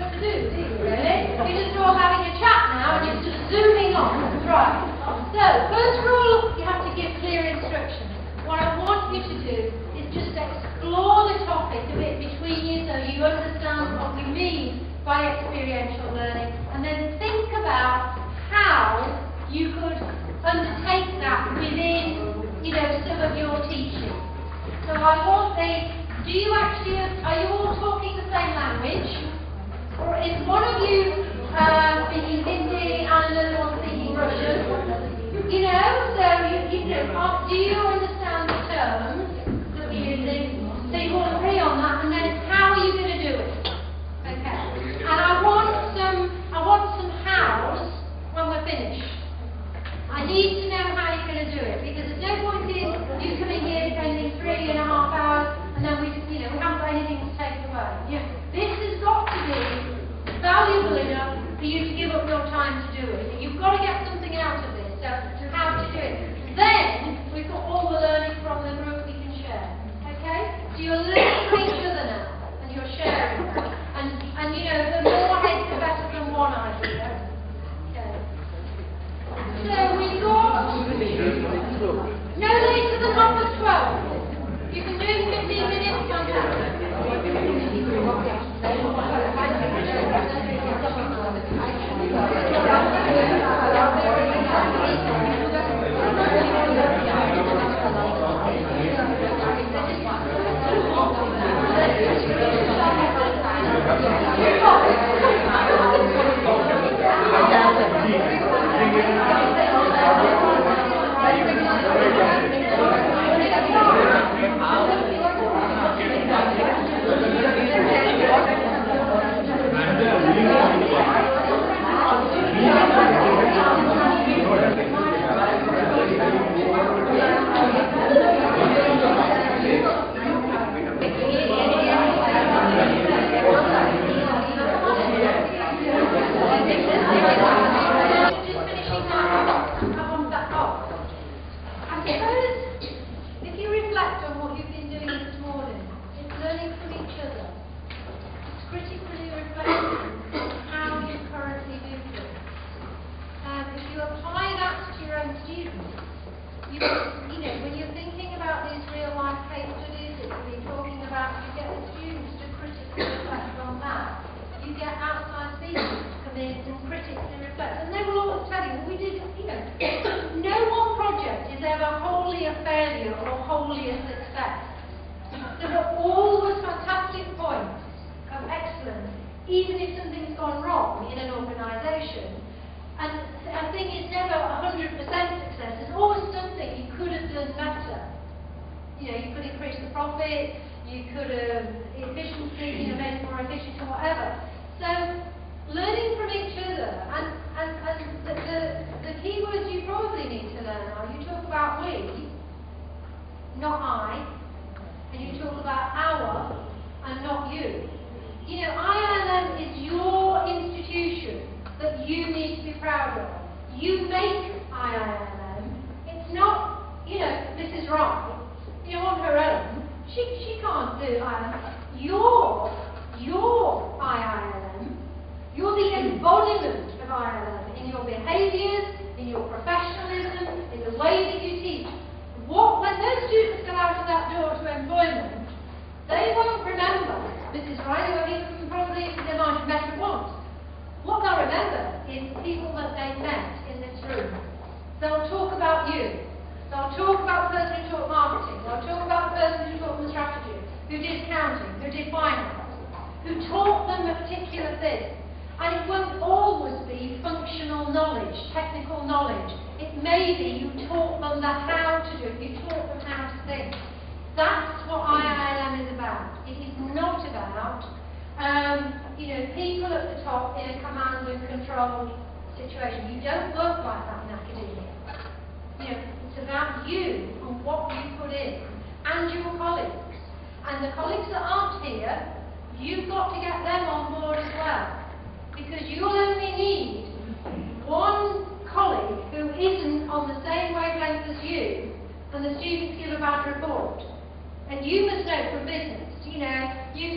much to do you, really? You're just all having a chat now and you're sort of zooming on. Right. So, first rule, you have to give clear instructions. What I want you to do is just explore the topic a bit between you so you understand what we mean by experiential learning, and then think about how you could undertake that within, some of your teaching. So I want are you all talking the same language? Or is one of you speaking Hindi and another one speaking Russian? So do you understand the terms that we're using? So you all agree on that, and then how are you going to do it? Okay. And I want some hows when we're finished. I need to know how you're going to do it, because there's no point in you coming here spending 3.5 hours and then we haven't got anything to take away. This has got to be valuable enough for you to give up your time to do it. You've got to get something out of this, so how to do it. Then we've got all the learning from the group we can share. Okay? So you're learning from each other now, and you're sharing that. And the more heads the better than one idea. Okay. So we've got no later than 12. You can do it in 15 minutes, fantastic. You could increase the profit, you could efficiency, make it more efficient or whatever. So learning from each other, and the key words you probably need to learn are, you talk about we, not I, and you talk about our and not you. IILM is your institution that you need to be proud of. You make IILM. It's not, Mrs. Wright, on her own. She can't do IILM. You're IILM. You're the embodiment of IILM in your behaviours, in your professionalism, in the way that you teach. When those students go out of that door to employment, they won't remember Mrs. Wright, or even probably they might have met her once. What they'll remember is people that they met in this room. They'll talk about you. They'll talk about the person who taught marketing. They'll talk about the person who taught them strategy, who did accounting, who did finance, who taught them a particular thing. And it won't always be functional knowledge, technical knowledge. It may be you taught them the how to do it, you taught them how to think. That's what IILM is about. It is not about, people at the top in a command and control situation. You don't work like that in academia. It's about you and what you put in, and your colleagues. And the colleagues that aren't here, you've got to get them on board as well. Because you'll only need one colleague who isn't on the same wavelength as you, and the students give a bad report. And you must know from business, you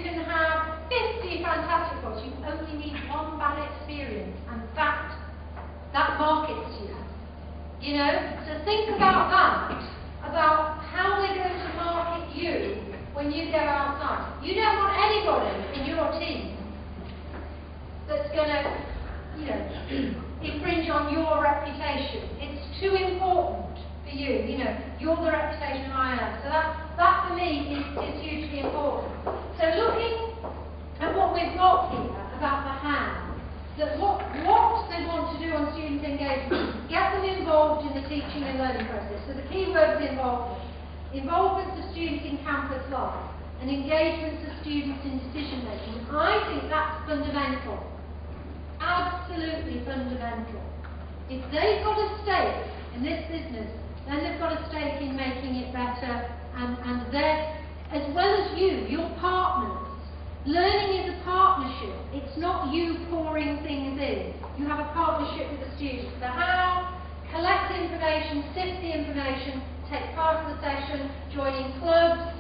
can have 50 fantastic books. words, you only need one bad experience, and that markets you. You know? So think about that, about how they're going to market you when you go outside. You don't want anybody in your team that's going to, you know, infringe on your reputation. It's too important for you. You know, you're the reputation of IILM. So that for me is hugely important. So looking at what we've got here about the how, that what they want to do on student engagement, get them involved in the teaching and learning process. So the key word is involvement. Involvement of students in campus life and engagement of students in decision making. I think that's fundamental. Absolutely fundamental. If they've got a stake in this business, then they've got a stake in making it better, and they're, as well as you, your partners. Learning is a partnership. It's not you pouring things in. You have a partnership with the students. The how, collect the information, sift the information, take part in the session, joining clubs,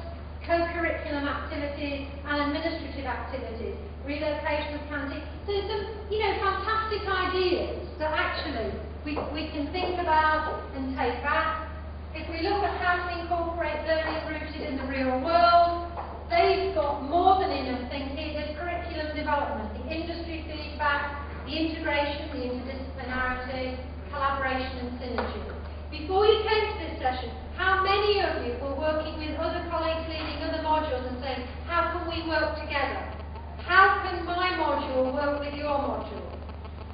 co-curriculum activities and administrative activities, relocation of canteen. So some, you know, fantastic ideas that actually we can think about and take back. If we look at how to incorporate learning rooted in the real world, they've got more than enough things here. There's curriculum development, the industry feedback, the integration, the interdisciplinarity, collaboration and synergy. Before you came to this session, how many of you were working with other colleagues leading other modules and saying, how can we work together? How can my module work with your module?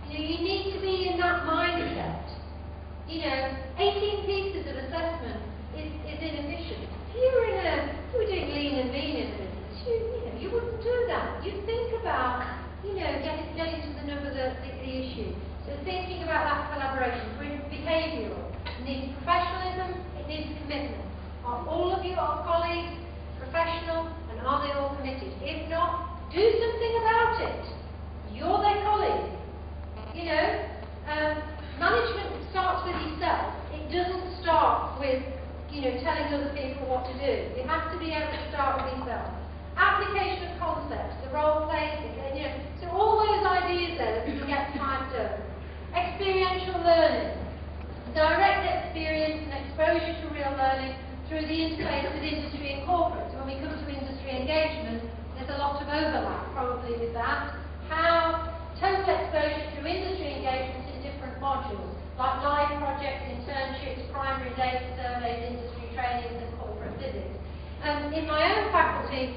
You know, you need to be in that mindset. You know, 18 pieces of assessment is inefficient. If you were doing lean and mean in a business, you wouldn't do that. You'd think about, you know, getting to the nub of the issue. So thinking about that collaboration, behavioural. It needs professionalism, it needs commitment. Are all of you, our colleagues, professional, and are they all committed? If not, do something about it. You're their colleague. You know, management starts with yourself. It doesn't start with, you know, telling other people what to do. You have to be able to start with yourself. Application of concepts, the role plays, you know, so all those ideas there that we can get typed up. Experiential learning, direct experience and exposure to real learning through the interface with industry and corporate. So when we come to industry engagement, there's a lot of overlap probably with that. How total exposure through industry engagements in different modules, like live projects, internships, primary data surveys, industry trainings and corporate visits. In my own faculty,